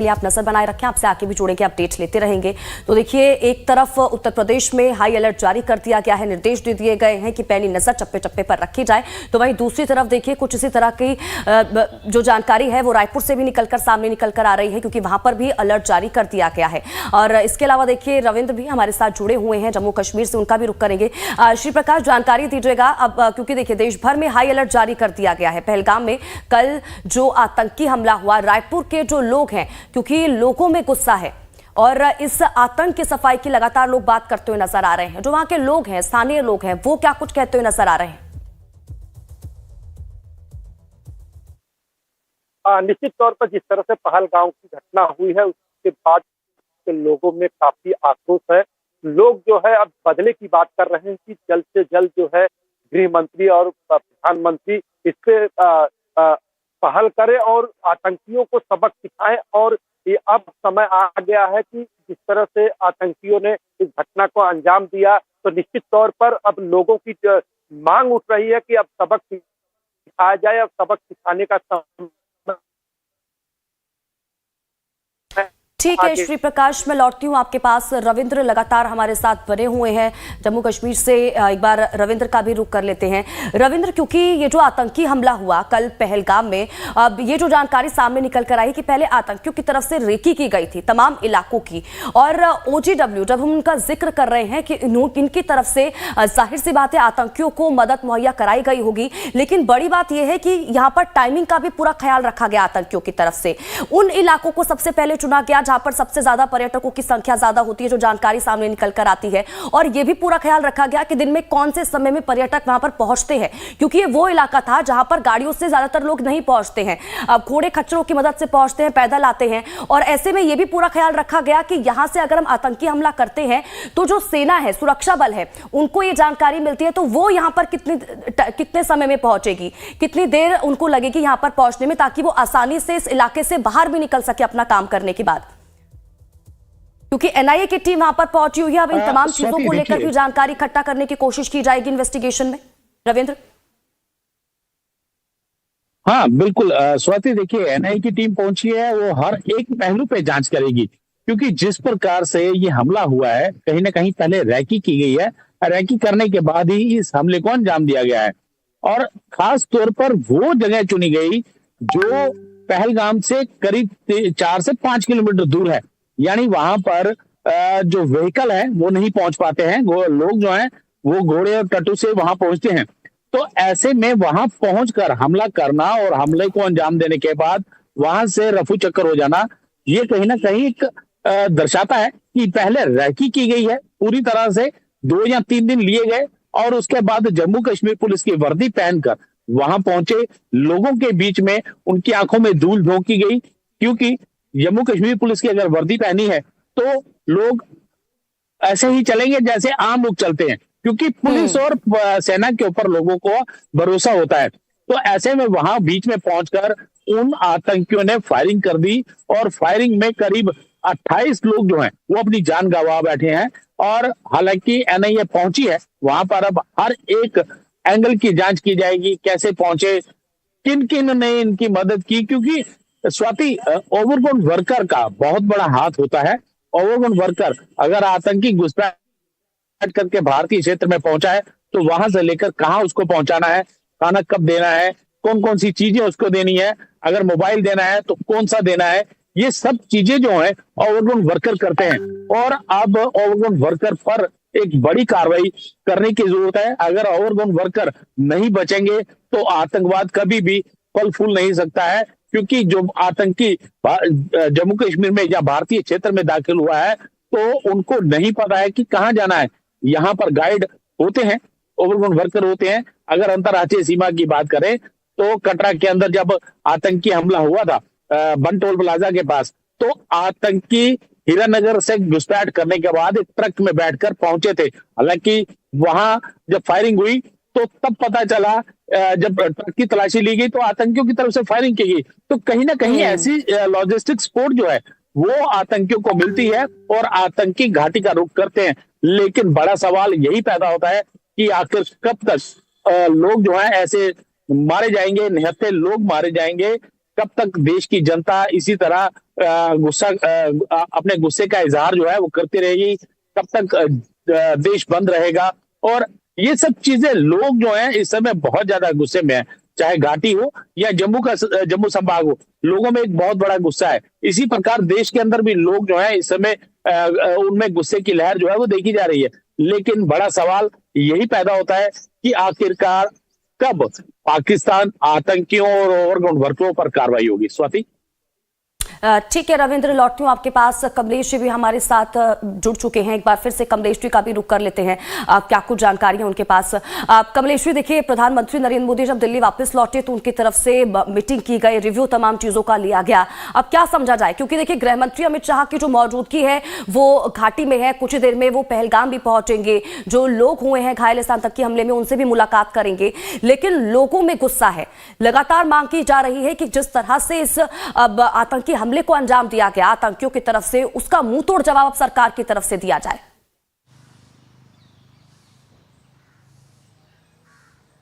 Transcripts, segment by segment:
आप नजर बनाए रखें, आपसे आगे भी जुड़ेंगे, अपडेट लेते रहेंगे। तो देखिए, एक तरफ उत्तर प्रदेश में हाई अलर्ट जारी कर दिया गया है, निर्देश दे दिए गए हैं कि पैनी नजर चप्पे चप्पे पर रखी जाए। तो वहीं दूसरी तरफ देखिए, कुछ इसी तरह की जो जानकारी है वो रायपुर से भी सामने निकलकर आ रही है, क्योंकि वहां पर भी अलर्ट जारी कर दिया गया है। और इसके अलावा देखिए, रविंद्र भी हमारे साथ जुड़े हुए हैं जम्मू कश्मीर से, उनका भी रुख करेंगे। श्री प्रकाश, जानकारी दीजिएगा अब, क्योंकि देखिए देश भर में हाई अलर्ट जारी कर दिया गया है। पहलगाम में कल जो आतंकी हमला हुआ, रायपुर के जो लोग हैं, क्योंकि लोगों में गुस्सा है और इस आतंक की सफाई की लगातार लोग बात करते हुए नजर आ रहे हैं। जो वहां के लोग हैं, स्थानीय लोग हैं, वो क्या कुछ कहते हुए नजर आ रहे हैं? निश्चित तौर पर जिस तरह से पहलगाम की घटना हुई है, उसके बाद के लोगों में काफी आक्रोश है। लोग जो है अब बदले की बात कर रहे हैं कि जल्द से जल्द जो है गृह मंत्री और प्रधानमंत्री इस पे पहल करे और आतंकियों को सबक सिखाएं। और ये अब समय आ गया है कि जिस तरह से आतंकियों ने इस घटना को अंजाम दिया, तो निश्चित तौर पर अब लोगों की मांग उठ रही है कि अब सबक सिखाया जाए। अब सबक सिखाने का समय। ठीक है श्री प्रकाश, मैं लौटती हूँ आपके पास। रविंद्र लगातार हमारे साथ बने हुए हैं जम्मू कश्मीर से, एक बार रविंद्र का भी रुख कर लेते हैं। रविंद्र, क्योंकि ये जो आतंकी हमला हुआ कल पहलगाम में, अब ये जो जानकारी सामने निकल कर आई कि पहले आतंकियों की तरफ से रेकी की गई थी तमाम इलाकों की, और OGW जब हम उनका जिक्र कर रहे हैं कि इनकी तरफ से जाहिर सी बात है आतंकियों को मदद मुहैया कराई गई होगी, लेकिन बड़ी बात यह है कि यहाँ पर टाइमिंग का भी पूरा ख्याल रखा गया आतंकियों की तरफ से। उन इलाकों को सबसे पहले चुना गया जहां पर सबसे ज्यादा पर्यटकों की संख्या ज्यादा होती है, जो जानकारी सामने निकल कर आती है। और यह भी पूरा ख्याल रखा गया कि दिन में कौन से समय में पर्यटक वहां पर पहुंचते हैं, क्योंकि ये वो इलाका था जहां पर गाड़ियों से ज्यादातर लोग नहीं पहुंचते हैं, अब घोड़े खच्चरों की मदद से पहुंचते हैं, पैदल आते हैं। और ऐसे में यह भी पूरा ख्याल रखा गया कि यहां से अगर हम आतंकी हमला करते हैं तो जो सेना है, सुरक्षा बल है, उनको ये जानकारी मिलती है तो वो यहां पर कितने समय में पहुंचेगी, कितनी देर उनको लगेगी यहां पर पहुंचने में, ताकि वो आसानी से इस इलाके से बाहर भी निकल सके अपना काम करने के बाद। क्योंकि NIA की टीम वहां पर पहुंची हुई है, अब इन तमाम चीजों को लेकर भी जानकारी इकट्ठा करने की कोशिश की जाएगी इन्वेस्टिगेशन में। रविंद्र। हाँ बिल्कुल स्वाति, देखिए NIA की टीम पहुंची है, वो हर एक पहलू पे जांच करेगी, क्योंकि जिस प्रकार से ये हमला हुआ है, कहीं ना कहीं पहले रैकी की गई है, रैकी करने के बाद ही इस हमले को अंजाम दिया गया है। और खास तौर पर वो जगह चुनी गई जो पहलगाम से करीब 4 से 5 किलोमीटर दूर है, यानी वहां पर जो व्हीकल है वो नहीं पहुंच पाते हैं, वो लोग जो हैं वो घोड़े और टट्टू से वहां पहुंचते हैं। तो ऐसे में वहां पहुंचकर हमला करना और हमले को अंजाम देने के बाद वहां से रफू चक्कर हो जाना, ये कहीं ना कहीं एक दर्शाता है कि पहले रैकी की गई है पूरी तरह से, 2 या 3 दिन लिए गए और उसके बाद जम्मू कश्मीर पुलिस की वर्दी पहनकर वहां पहुंचे लोगों के बीच में उनकी आंखों में धूल झोंकी गई। क्योंकि जम्मू कश्मीर पुलिस की अगर वर्दी पहनी है तो लोग ऐसे ही चलेंगे जैसे आम लोग चलते हैं, क्योंकि पुलिस और सेना के ऊपर लोगों को भरोसा होता है। तो ऐसे में वहां बीच में पहुंचकर उन आतंकियों ने फायरिंग कर दी और फायरिंग में करीब 28 लोग जो हैं वो अपनी जान गंवा बैठे हैं। और हालांकि NIA पहुंची है वहां पर, अब हर एक एंगल की जांच की जाएगी, कैसे पहुंचे, किन किन ने इनकी मदद की। क्योंकि स्वाति, ओवरग्राउंड वर्कर का बहुत बड़ा हाथ होता है। ओवरग्राउंड वर्कर अगर आतंकी घुसपैठ करके भारतीय क्षेत्र में पहुंचा है तो वहां से लेकर कहां उसको पहुंचाना है, खाना कब देना है, कौन कौन सी चीजें उसको देनी है, अगर मोबाइल देना है तो कौन सा देना है, ये सब चीजें जो है ओवरग्राउंड वर्कर करते हैं। और अब ओवरग्राउंड वर्कर पर एक बड़ी कार्रवाई करने की जरूरत है। अगर ओवरग्राउंड वर्कर नहीं बचेंगे तो आतंकवाद कभी भी फल फूल नहीं सकता है। क्योंकि जो आतंकी जम्मू कश्मीर में या भारतीय क्षेत्र में दाखिल हुआ है तो उनको नहीं पता है कि कहां जाना है। यहाँ पर गाइड होते हैं, ओवरग्राउंड वर्कर होते हैं। अगर अंतर्राष्ट्रीय सीमा की बात करें तो कटरा के अंदर जब आतंकी हमला हुआ था बन टोल प्लाजा के पास, तो आतंकी हीरानगर से घुसपैठ करने के बाद एक ट्रक में बैठकर पहुंचे थे। हालांकि वहां जब फायरिंग हुई तो तब पता चला, जब ट्रक की तलाशी ली गई तो आतंकियों की तरफ से फायरिंग की गई। तो कहीं ना कहीं ऐसी लॉजिस्टिक सपोर्ट जो है वो आतंकियों को मिलती है और आतंकी घाटी का रुख करते हैं। लेकिन बड़ा सवाल यही पैदा होता है कि आखिर कब तक लोग जो है ऐसे मारे जाएंगे, निहत्थे लोग मारे जाएंगे, कब तक देश की जनता इसी तरह अपने गुस्से का इजहार जो है वो करती रहेगी, कब तक देश बंद रहेगा। और ये सब चीजें लोग जो है इस समय बहुत ज्यादा गुस्से में है, चाहे घाटी हो या जम्मू संभाग हो, लोगों में एक बहुत बड़ा गुस्सा है। इसी प्रकार देश के अंदर भी लोग जो है इस समय उनमें गुस्से की लहर जो है वो देखी जा रही है। लेकिन बड़ा सवाल यही पैदा होता है कि आखिरकार कब पाकिस्तान आतंकियों और ओवरग्राउंड वर्करों पर कार्रवाई होगी। स्वाति, ठीक है रविंद्र, लौटती हूँ आपके पास। कमलेश जी भी हमारे साथ जुड़ चुके हैं, एक बार फिर से कमलेश जी का भी रुख कर लेते हैं, क्या कुछ जानकारी है उनके पास। कमलेश जी देखिए, प्रधानमंत्री नरेंद्र मोदी जब दिल्ली वापस लौटे तो उनकी तरफ से मीटिंग की गई, रिव्यू तमाम चीजों का लिया गया। अब क्या समझा जाए, क्योंकि देखिए गृह मंत्री अमित शाह की जो मौजूदगी है वो घाटी में है, कुछ ही देर में वो पहलगाम भी पहुंचेंगे, जो लोग हुए हैं घायल स्थान तक के हमले में उनसे भी मुलाकात करेंगे। लेकिन लोगों में गुस्सा है, लगातार मांग की जा रही है कि जिस तरह से इस आतंकी हमले को अंजाम दिया गया आतंकियों की तरफ से, उसका मुंह तोड़ जवाब सरकार की तरफ से दिया जाए।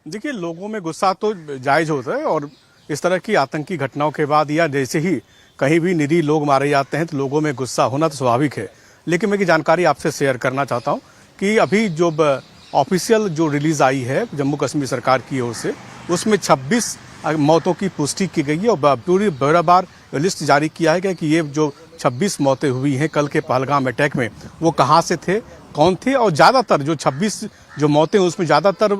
देखिए, लोगों में गुस्सा तो जायज होता है, और इस तरह की आतंकी घटनाओं के बाद या जैसे ही कहीं भी निरीह लोग मारे जाते हैं तो लोगों में गुस्सा होना तो स्वाभाविक है। लेकिन मैं की जानकारी आपसे शेयर करना चाहता हूं कि अभी जो ऑफिशियल जो रिलीज आई है जम्मू कश्मीर सरकार की ओर से, उसमें 26 मौतों की पुष्टि की गई है और पूरी बराबर लिस्ट जारी किया है कि ये जो 26 मौतें हुई हैं कल के पहलगाम अटैक में, वो कहाँ से थे, कौन थे। और ज़्यादातर जो 26 जो मौतें उसमें ज़्यादातर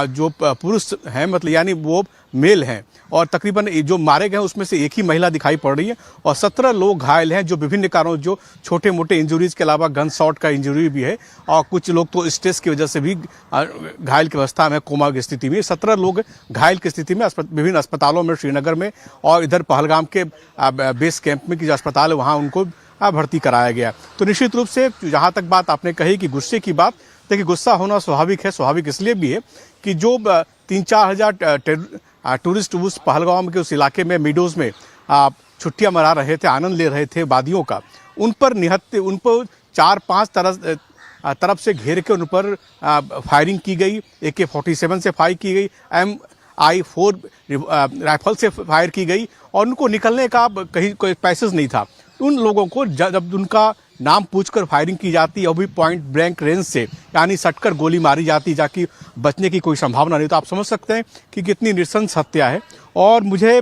जो पुरुष हैं, मतलब यानी वो मेल हैं, और तकरीबन जो मारे गए उसमें से एक ही महिला दिखाई पड़ रही है, और 17 लोग घायल हैं जो विभिन्न कारणों, जो छोटे मोटे इंजरीज के अलावा गन शॉट का इंजरी भी है, और कुछ लोग तो स्ट्रेस की वजह से भी घायल की अवस्था में, कोमा की स्थिति में। 17 लोग घायल की स्थिति में विभिन्न अस्पतालों में, श्रीनगर में और इधर पहलगाम के बेस कैंप में की जो अस्पताल है वहाँ उनको भर्ती कराया गया। तो निश्चित रूप से जहाँ तक बात आपने कही कि गुस्से की बात, देखिए गुस्सा होना स्वाभाविक है। स्वाभाविक इसलिए भी है कि जो 3-4 हजार टूरिस्ट उस पहलगाम के उस इलाके में मीडोज में छुट्टियां मना रहे थे, आनंद ले रहे थे वादियों का, उन पर उन पर 4-5 तरफ से घेर के उन पर फायरिंग की गई। AK-47 से फायर की गई, MI4 राइफल से फायर की गई, और उनको निकलने का कहीं कोई पैसेज नहीं था। उन लोगों को जब उनका नाम पूछकर फायरिंग की जाती है, और भी पॉइंट ब्लैंक रेंज से, यानी सटकर गोली मारी जाती, जाकि बचने की कोई संभावना नहीं। तो आप समझ सकते हैं कि कितनी नृशंस हत्या है। और मुझे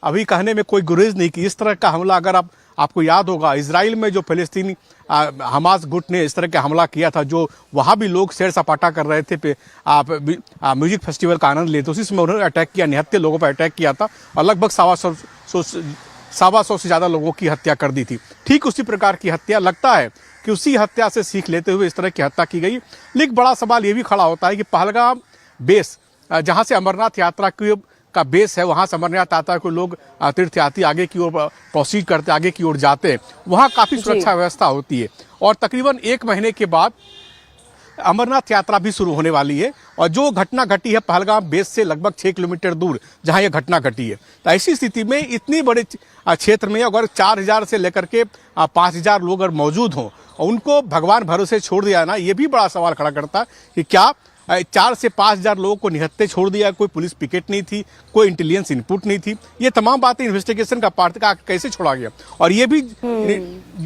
अभी कहने में कोई गुरेज नहीं कि इस तरह का हमला, अगर आपको याद होगा इजराइल में जो फिलिस्तीनी हमास गुट ने इस तरह का हमला किया था, जो वहाँ भी लोग सैर सपाटा कर रहे थे, म्यूजिक फेस्टिवल का आनंद लेते, उसी समय उन्होंने अटैक किया, 79 लोगों पर अटैक किया था, और लगभग 125 से ज़्यादा लोगों की हत्या कर दी थी। ठीक उसी प्रकार की हत्या, लगता है कि उसी हत्या से सीख लेते हुए इस तरह की हत्या की गई। लेकिन बड़ा सवाल ये भी खड़ा होता है कि पहलगाम बेस, जहाँ से अमरनाथ यात्रा का बेस है, वहाँ से अमरनाथ यात्रा को लोग तीर्थयात्री आगे की ओर प्रोसीड करते, आगे की ओर जाते हैं, वहाँ काफ़ी सुरक्षा व्यवस्था होती है। और तकरीबन 1 महीने के बाद अमरनाथ यात्रा भी शुरू होने वाली है, और जो घटना घटी है पहलगाम बेस से लगभग 6 किलोमीटर दूर जहां यह घटना घटी है, तो ऐसी स्थिति में इतनी बड़े क्षेत्र में अगर 4000 से लेकर के 5000 लोग अगर मौजूद हों और उनको भगवान भरोसे छोड़ दिया ना, ये भी बड़ा सवाल खड़ा करता है कि क्या 4 से 5000 लोगों को निहत्थे छोड़ दिया, कोई पुलिस पिकेट नहीं थी, कोई इंटेलिजेंस इनपुट नहीं थी। ये तमाम बातें इन्वेस्टिगेशन का पार्ट का कैसे छोड़ा गया। और ये भी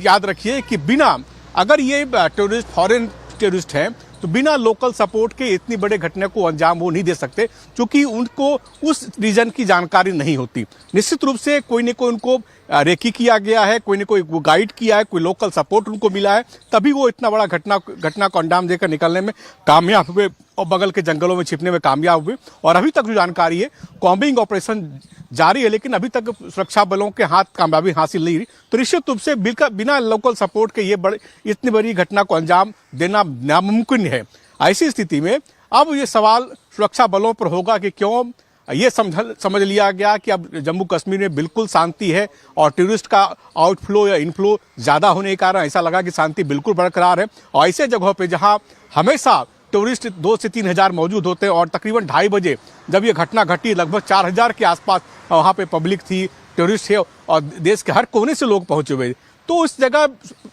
याद रखिए कि बिना, अगर ये टूरिस्ट फॉरेन टेररिस्ट हैं तो बिना लोकल सपोर्ट के इतनी बड़े घटना को अंजाम वो नहीं दे सकते, क्योंकि उनको उस रीजन की जानकारी नहीं होती। निश्चित रूप से कोई न कोई उनको रेकी किया गया है, कोई न कोई गाइड किया है, कोई लोकल सपोर्ट उनको मिला है, तभी वो इतना बड़ा घटना को अंजाम देकर निकलने में कामयाब हुए और बगल के जंगलों में छिपने में कामयाब हुए। और अभी तक जो जानकारी है, कॉम्बिंग ऑपरेशन जारी है, लेकिन अभी तक सुरक्षा बलों के हाथ कामयाबी हासिल नहीं हुई। तो निश्चित रूप से बिना लोकल सपोर्ट के ये इतनी बड़ी घटना को अंजाम देना नामुमकिन है। ऐसी स्थिति में अब ये सवाल सुरक्षा बलों पर होगा कि क्यों ये समझ लिया गया कि अब जम्मू कश्मीर में बिल्कुल शांति है, और टूरिस्ट का आउटफ्लो या इनफ्लो ज़्यादा होने के कारण ऐसा लगा कि शांति बिल्कुल बरकरार है। और ऐसे जगहों पे जहां हमेशा टूरिस्ट 2 से 3 हज़ार मौजूद होते हैं, और तकरीबन 2:30 बजे जब ये घटना घटी लगभग 4000 के आसपास वहाँ पे पब्लिक थी, टूरिस्ट थे, और देश के हर कोने से लोग पहुँचे हुए, तो उस जगह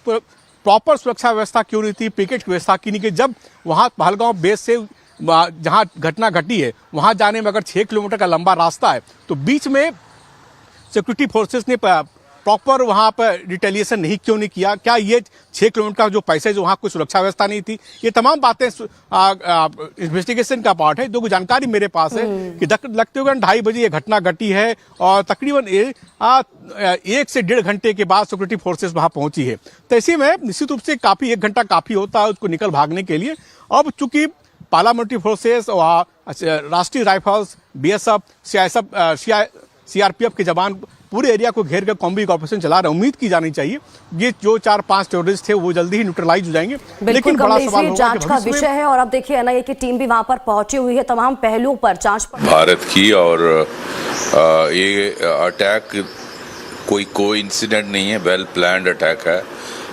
प्रॉपर सुरक्षा व्यवस्था क्यों नहीं थी, पिकेट की व्यवस्था क्यों नहीं की। जब वहाँ पहलगाम बेस से जहाँ घटना घटी है वहाँ जाने में अगर 6 किलोमीटर का लंबा रास्ता है, तो बीच में सिक्योरिटी फोर्सेस ने प्रॉपर वहां पर रिटेलिएशन नहीं क्यों नहीं किया? क्या ये 6 किलोमीटर का जो पैसेज वहां कोई सुरक्षा व्यवस्था नहीं थी? ये तमाम बातें इन्वेस्टिगेशन का पार्ट है। जो जानकारी मेरे पास है कि लगते हुए 2:30 बजे ये घटना घटी है और तकरीबन 1 से 1.5 घंटे के बाद सिक्योरिटी फोर्सेस वहां पहुंची है। तो ऐसे में निश्चित रूप से काफी 1 घंटा काफी होता है उसको निकल भागने के लिए। अब चूंकि पार्लियामेंट्री फोर्सेस और राष्ट्रीय राइफल्स, बीएसएफ, सीआरपीएफ के जवान पूरे एरिया को घेर कर कॉम्बिंग ऑपरेशन चला रहे हैं। उम्मीद की जानी चाहिए ये जो 4-5 टेररिस्ट थे वो जल्दी ही न्यूट्रलाइज हो जाएंगे। लेकिन बड़ा सवाल होगा जांच का विषय है और अब देखिए एनआईए की टीम भी वहां पर पहुंची हुई है, तमाम पहलुओं पर जांच पर भारत की। और ये अटैक कोई इंसिडेंट नहीं है, वेल प्लान्ड अटैक है।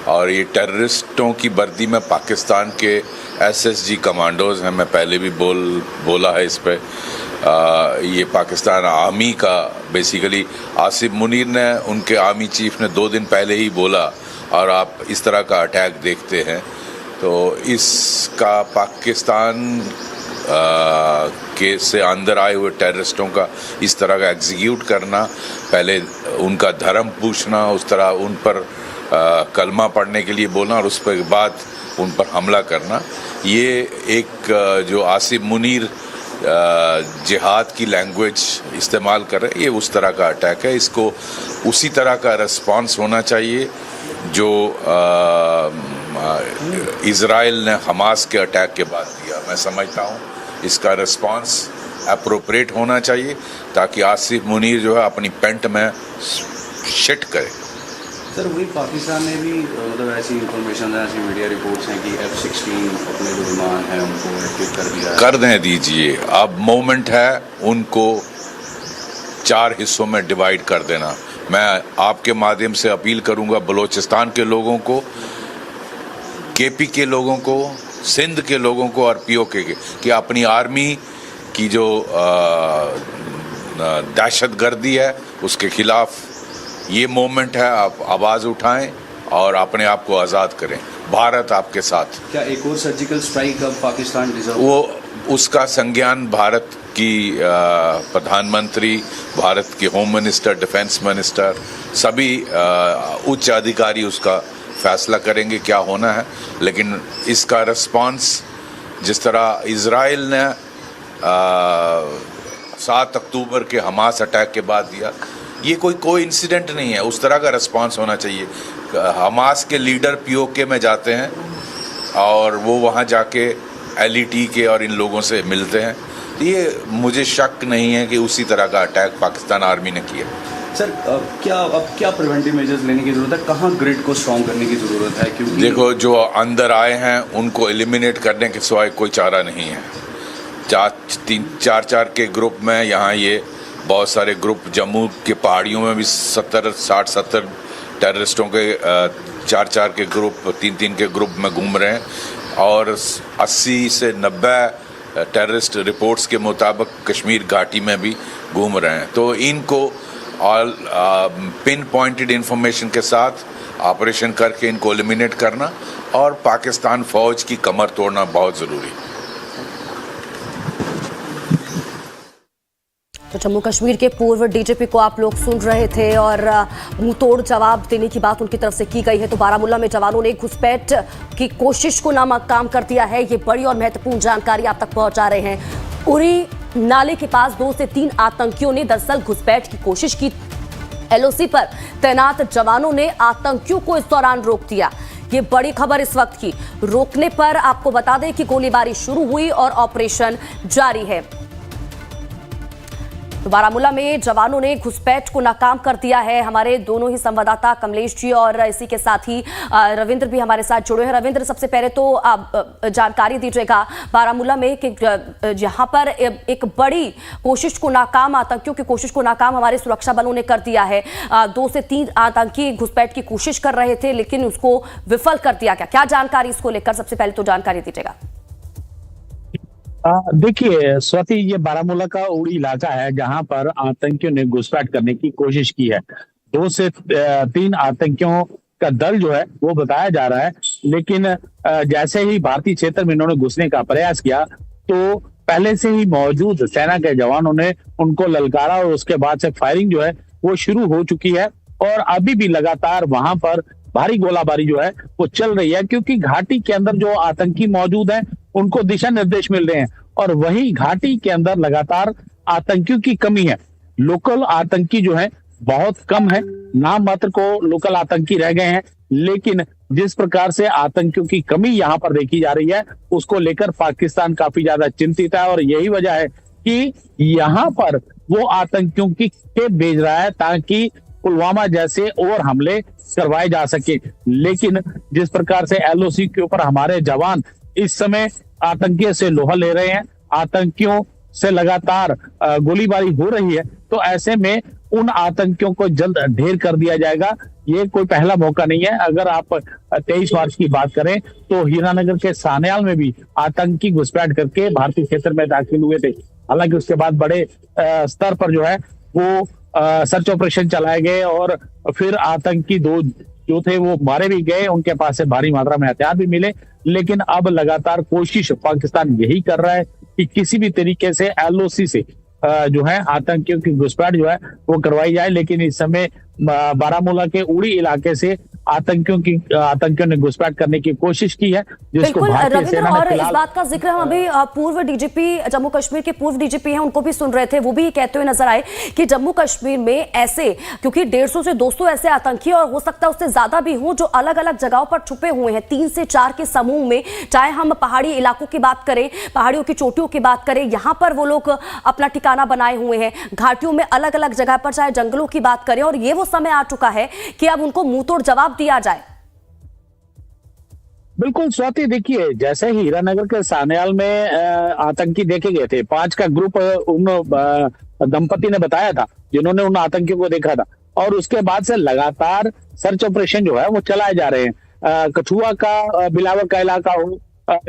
और ये टेररिस्टों की वर्दी में पाकिस्तान के एसएसजी कमांडोज हैं। मैं पहले भी बोला है इस पे। ये पाकिस्तान आर्मी का बेसिकली आसिफ मुनीर ने, उनके आर्मी चीफ ने 2 दिन पहले ही बोला। और आप इस तरह का अटैक देखते हैं तो इसका पाकिस्तान के से अंदर आए हुए टेररिस्टों का इस तरह का एग्जीक्यूट करना, पहले उनका धर्म पूछना, उस तरह उन पर कलमा पढ़ने के लिए बोलना और उसके बाद उन पर हमला करना, ये एक जो आसिफ मुनीर जिहाद की लैंग्वेज इस्तेमाल कर रहे हैं, ये उस तरह का अटैक है। इसको उसी तरह का रिस्पांस होना चाहिए जो इजराइल ने हमास के अटैक के बाद दिया। मैं समझता हूँ इसका रिस्पांस अप्रोप्रिएट होना चाहिए ताकि आसिफ मुनीर जो है अपनी पेंट में शिट करे। सर वही पाकिस्तान ने भी मतलब ऐसी इंफॉर्मेशन है, ऐसी मीडिया रिपोर्ट्स हैं कि F-16 अपने जो विमान है उनको एक्टिव कर दिया है। कर दें दीजिए, अब मोमेंट है उनको 4 हिस्सों में डिवाइड कर देना। मैं आपके माध्यम से अपील करूंगा बलूचिस्तान के लोगों को, केपी के लोगों को, सिंध के लोगों को और पीओके के कि अपनी आर्मी की जो दहशतगर्दी है उसके खिलाफ ये मोमेंट है। आप आवाज़ उठाएं और अपने आप को आज़ाद करें। भारत आपके साथ। क्या एक और सर्जिकल स्ट्राइक अब पाकिस्तान डिजर्व? वो उसका संज्ञान भारत की प्रधानमंत्री, भारत के होम मिनिस्टर, डिफेंस मिनिस्टर, सभी उच्च अधिकारी उसका फैसला करेंगे क्या होना है। लेकिन इसका रिस्पांस जिस तरह इजराइल ने 7 अक्टूबर के हमास अटैक के बाद दिया, ये कोई इंसिडेंट नहीं है। उस तरह का रिस्पांस होना चाहिए। हमास के लीडर पीओके में जाते हैं और वो वहाँ जाके एलईटी के और इन लोगों से मिलते हैं। तो ये मुझे शक नहीं है कि उसी तरह का अटैक पाकिस्तान आर्मी ने किया। सर अब क्या प्रिवेंटिव मेजर्स लेने की ज़रूरत है? कहाँ ग्रिड को स्ट्रॉन्ग करने की ज़रूरत है? क्योंकि देखो, जो अंदर आए हैं उनको एलिमिनेट करने के सिवाय कोई चारा नहीं है। 4 के ग्रुप में, यहाँ ये बहुत सारे ग्रुप जम्मू के पहाड़ियों में भी 60-70 टेररिस्टों के 4 के ग्रुप, 3 के ग्रुप में घूम रहे हैं। और 80 से 90 टेररिस्ट रिपोर्ट्स के मुताबिक कश्मीर घाटी में भी घूम रहे हैं। तो इनको ऑल पिन पॉइंटेड इंफॉर्मेशन के साथ ऑपरेशन करके इनको एलिमिनेट करना और पाकिस्तान फौज की कमर तोड़ना बहुत ज़रूरी है। तो जम्मू कश्मीर के पूर्व डीजीपी को आप लोग सुन रहे थे और मुंहतोड़ जवाब देने की बात उनकी तरफ से की गई है। तो बारामूला में जवानों ने घुसपैठ की कोशिश को नाकाम कर दिया है। ये बड़ी और महत्वपूर्ण जानकारी आप तक पहुंचा रहे हैं। उरी नाले के पास 2 से 3 आतंकियों ने दरअसल घुसपैठ की कोशिश की। एलओसी पर तैनात जवानों ने आतंकियों को इस दौरान रोक दिया। ये बड़ी खबर इस वक्त की। रोकने पर आपको बता दें कि गोलीबारी शुरू हुई और ऑपरेशन जारी है। तो बारामूला में जवानों ने घुसपैठ को नाकाम कर दिया है। हमारे दोनों ही संवाददाता कमलेश जी और इसी के साथ ही रविंद्र भी हमारे साथ जुड़े हैं। रविंद्र, सबसे पहले तो आप जानकारी दीजिएगा बारामूला में कि यहाँ पर एक बड़ी कोशिश को नाकाम, आतंकियों की कोशिश को नाकाम हमारे सुरक्षा बलों ने कर दिया है। 2 से 3 आतंकी घुसपैठ की कोशिश कर रहे थे लेकिन उसको विफल कर दिया गया। क्या जानकारी इसको लेकर, सबसे पहले तो जानकारी दीजिएगा। देखिए स्वाति, ये बारामूला का उड़ी इलाका है जहां पर आतंकियों ने घुसपैठ करने की कोशिश की है। 2 से 3 आतंकियों का दल जो है वो बताया जा रहा है, लेकिन जैसे ही भारतीय क्षेत्र में इन्होंने घुसने का प्रयास किया तो पहले से ही मौजूद सेना के जवानों ने उनको ललकारा और उसके बाद से फायरिंग जो है वो शुरू हो चुकी है और अभी भी लगातार वहां पर भारी गोलाबारी जो है वो चल रही है, क्योंकि घाटी के अंदर जो आतंकी मौजूद हैं उनको दिशा निर्देश मिल रहे हैं और वही घाटी के अंदर लगातार आतंकियों की कमी है। लोकल आतंकी जो है बहुत कम है, नाम मात्र को लोकल आतंकी रह गए हैं, लेकिन जिस प्रकार से आतंकियों की कमी यहाँ पर देखी जा रही है उसको लेकर पाकिस्तान काफी ज्यादा चिंतित है और यही वजह है कि यहाँ पर वो आतंकियों की खेप भेज रहा है ताकि पुलवामा जैसे और हमले करवाए जा सके। लेकिन जिस प्रकार से LOC के ऊपर हमारे जवान इस समय आतंकियों से लोहा ले रहे हैं, आतंकियों से लगातार गोलीबारी हो रही है, तो ऐसे में उन आतंकियों को जल्द ढेर कर दिया जाएगा। ये कोई पहला मौका नहीं है। अगर आप 23 मार्च की बात करें तो हीरानगर के सान्याल में भी आतंकी घुसपैठ करके भारतीय क्षेत्र में दाखिल हुए थे। हालांकि उसके बाद बड़े स्तर पर जो है वो सर्च ऑपरेशन चलाए गए और फिर आतंकी दो जो थे वो मारे भी गए, उनके पास से भारी मात्रा में हथियार भी मिले। लेकिन अब लगातार कोशिश पाकिस्तान यही कर रहा है कि किसी भी तरीके से LOC से जो है आतंकियों की घुसपैठ जो है वो करवाई जाए। लेकिन इस समय बारामूला के उड़ी इलाके से आतंकियों ने घुसपैठ करने की कोशिश की है, जिसको भारतीय सेना ने और फिलहाल। इस बात का जिक्र हम अभी पूर्व DGP जम्मू कश्मीर के पूर्व DGP हैं उनको भी सुन रहे थे, वो भी कहते हुए नजर आए कि जम्मू कश्मीर में ऐसे क्योंकि 150 से 200 ऐसे आतंकी और हो सकता है उससे ज्यादा भी हों जो अलग अलग जगहों पर छुपे हुए हैं 3 से 4 के समूह में। चाहे हम पहाड़ी इलाकों की बात करें, पहाड़ियों की चोटियों की बात करें, यहाँ पर वो लोग अपना ठिकाना बनाए हुए हैं, घाटियों में अलग अलग जगह पर, चाहे जंगलों की बात करें। और ये वो समय आ चुका है कि अब उनको मुंह तोड़ जवाब दिया जाए। बिल्कुल स्वाति, देखिए जैसे ही हीरानगर के सान्याल में आतंकी देखे गए थे, 5 का ग्रुप उन दंपति ने बताया था जिन्होंने उन आतंकियों को देखा था, और उसके बाद से लगातार सर्च ऑपरेशन जो है वो चलाए जा रहे हैं। कठुआ का बिलावर का इलाका हो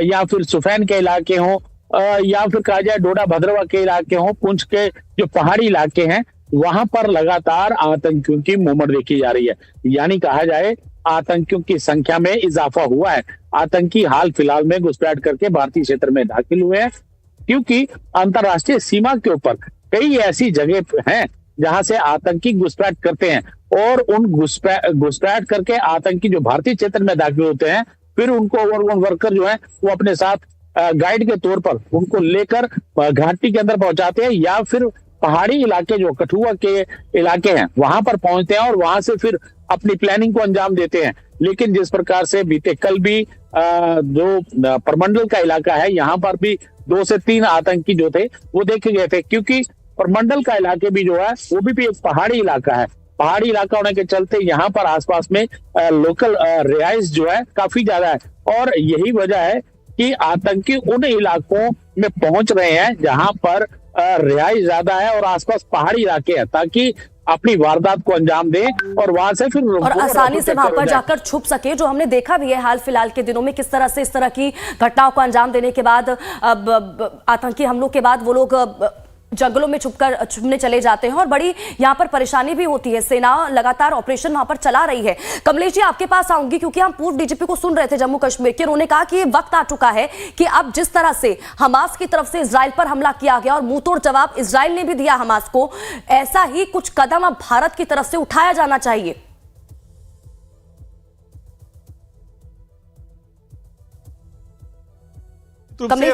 या फिर सुफैन के इलाके हो या फिर कहा जाए डोडा भद्रवा के इलाके हो, पुंछ के जो पहाड़ी इलाके हैं वहां पर लगातार आतंकियों की मूवमेंट देखी जा रही है। यानी कहा जाए आतंकियों की संख्या में इजाफा हुआ है। आतंकी हाल फिलहाल में घुसपैठ करके भारतीय क्षेत्र में दाखिल हुए हैं, क्योंकि अंतरराष्ट्रीय सीमा के ऊपर कई ऐसी जगह हैं जहां से आतंकी घुसपैठ करते हैं और उन घुसपैठ करके आतंकी जो भारतीय क्षेत्र में दाखिल होते हैं फिर उनको वर्कर जो है वो अपने साथ गाइड के तौर पर उनको लेकर घाटी के अंदर पहुंचाते हैं या फिर पहाड़ी इलाके जो कठुआ के इलाके हैं वहां पर पहुंचते हैं और वहां से फिर अपनी प्लानिंग को अंजाम देते हैं। लेकिन जिस प्रकार से बीते कल भी जो परमंडल का इलाका है यहाँ पर भी 2 से 3 आतंकी जो थे वो देखे गए थे, क्योंकि परमंडल का इलाके भी जो है वो भी एक पहाड़ी इलाका है। पहाड़ी इलाका होने के चलते यहाँ पर आसपास में लोकल रिहाइश जो है काफी ज्यादा है और यही वजह है कि आतंकी उन इलाकों में पहुंच रहे हैं जहां पर रिहाइश ज्यादा है और आसपास पहाड़ी इलाके हैं, ताकि अपनी वारदात को अंजाम दे और वहां से फिर और आसानी से वहां पर जाकर छुप सके। जो हमने देखा भी है हाल फिलहाल के दिनों में किस तरह से इस तरह की घटनाओं को अंजाम देने के बाद, आतंकी हमलों के बाद वो लोग जंगलों में छुपने चले जाते हैं और बड़ी यहाँ पर परेशानी भी होती है। सेना लगातार ऑपरेशन वहां पर चला रही है। कमलेश जी आपके पास आऊंगी, क्योंकि हम पूर्व DGP को सुन रहे थे जम्मू कश्मीर के, उन्होंने कहा कि ये वक्त आ चुका है कि अब जिस तरह से हमास की तरफ से इजराइल पर हमला किया गया और मुंहतोड़ जवाब इजराइल ने भी दिया हमास को, ऐसा ही कुछ कदम अब भारत की तरफ से उठाया जाना चाहिए।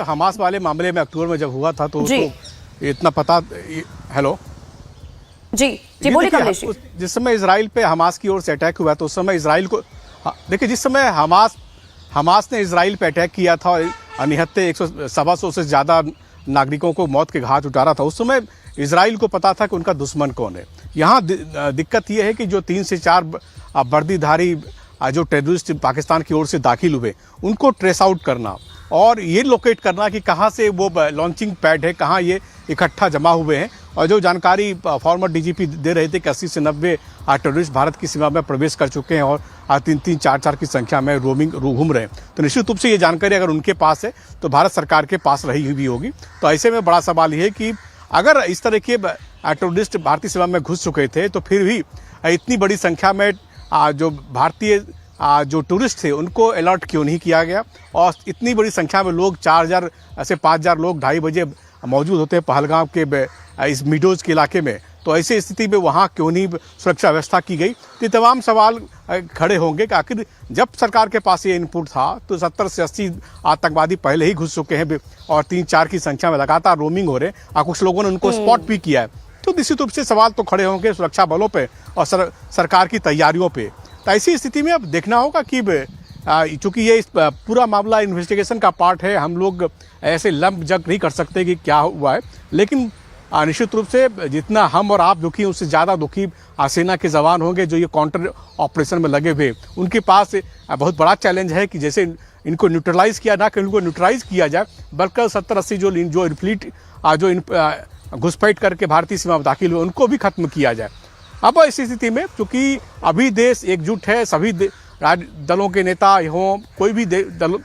हमास वाले मामले में अक्टूबर में जब हुआ था तो इतना पता। हेलो जी बोलिए कमलेश जी। जिस समय इजराइल पे हमास की ओर से अटैक हुआ तो उस समय इजराइल को देखिए, जिस समय हमास ने इजराइल पे अटैक किया था और निहत्ते 100 से ज्यादा नागरिकों को मौत के घाट उतारा था, उस समय इजराइल को पता था कि उनका दुश्मन कौन है। यहाँ दिक्कत यह है कि जो 3 से 4 वर्दीधारी जो टेररिस्ट पाकिस्तान की ओर से दाखिल हुए उनको ट्रेस आउट करना और ये लोकेट करना कि कहाँ से वो लॉन्चिंग पैड है, कहाँ ये इकट्ठा जमा हुए हैं। और जो जानकारी फॉर्मर DGP दे रहे थे कि 80 से 90 टेररिस्ट भारत की सीमा में प्रवेश कर चुके हैं और 3-3, 4-4 की संख्या में घूम रहे हैं, तो निश्चित रूप से ये जानकारी अगर उनके पास है तो भारत सरकार के पास रही हुई होगी। तो ऐसे में बड़ा सवाल ये है कि अगर इस तरह के टेररिस्ट भारतीय सीमा में घुस चुके थे तो फिर भी इतनी बड़ी संख्या में जो भारतीय जो टूरिस्ट थे उनको अलर्ट क्यों नहीं किया गया। और इतनी बड़ी संख्या में लोग 4000 से 5000 लोग 2:30 बजे मौजूद होते हैं पहलगाम के इस मिडोज के इलाके में, तो ऐसी स्थिति में वहाँ क्यों नहीं सुरक्षा व्यवस्था की गई? तो तमाम सवाल खड़े होंगे कि आखिर जब सरकार के पास ये इनपुट था तो 70 से 80 आतंकवादी पहले ही घुस चुके हैं और 3-4 की संख्या में लगातार रोमिंग हो रहे हैं और कुछ लोगों ने उनको स्पॉट भी किया है। तो निश्चित रूप से सवाल तो खड़े होंगे सुरक्षा बलों पे और सरकार की तैयारियों पे। तो ऐसी स्थिति में अब देखना होगा कि चूंकि ये पूरा मामला इन्वेस्टिगेशन का पार्ट है, हम लोग ऐसे लंप जग नहीं कर सकते कि क्या हुआ है, लेकिन निश्चित रूप से जितना हम और आप दुखी उससे ज़्यादा दुखी सेना के जवान होंगे जो ये काउंटर ऑपरेशन में लगे हुए। उनके पास बहुत बड़ा चैलेंज है कि जैसे इनको न्यूट्रलाइज किया ना कि इनको न्यूट्रलाइज किया जाए, बल्कि 70-80 जो फ्लीट जो घुसपैठ करके भारतीय सीमा में दाखिल हुए उनको भी खत्म किया जाए। अब ऐसी स्थिति में चूंकि अभी देश एकजुट है, सभी दलों के नेता हों, कोई भी दल,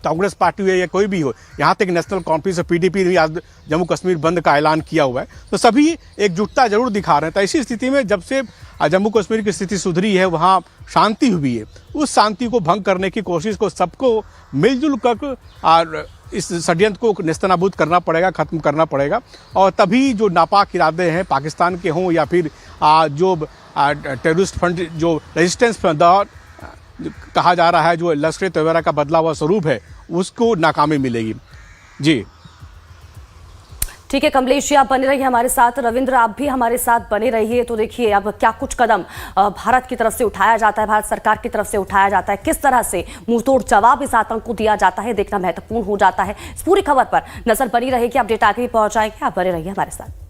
कांग्रेस पार्टी हो या कोई भी हो, यहाँ तक नेशनल कॉन्फ्रेंस पीडीपी ने आज जम्मू कश्मीर बंद का ऐलान किया हुआ है, तो सभी एकजुटता जरूर दिखा रहे हैं। तो ऐसी स्थिति में जब से जम्मू कश्मीर की स्थिति सुधरी है, वहाँ शांति हुई है, उस शांति को भंग करने की कोशिश को सबको मिलजुल कर इस षड्यंत्र को नेस्तनाबूद करना पड़ेगा, खत्म करना पड़ेगा। और तभी जो नापाक इरादे हैं पाकिस्तान के हों या फिर जो टेररिस्ट फंड जो रेजिस्टेंस फ्रंट कहा जा रहा है, जो लश्कर तैयबा का बदला हुआ स्वरूप है, उसको नाकामी मिलेगी। जी ठीक है कमलेश जी, आप बने रहिए हमारे साथ। रविंद्र, आप भी हमारे साथ बने रहिए। तो देखिए अब क्या कुछ कदम भारत की तरफ से उठाया जाता है, भारत सरकार की तरफ से उठाया जाता है, किस तरह से मुंहतोड़ जवाब इस आतंक को दिया जाता है, देखना महत्वपूर्ण हो जाता है। इस पूरी खबर पर नजर बनी रहेगी, अपडेट आगे भी पहुंचाएंगे। आप बने रहिए हमारे साथ।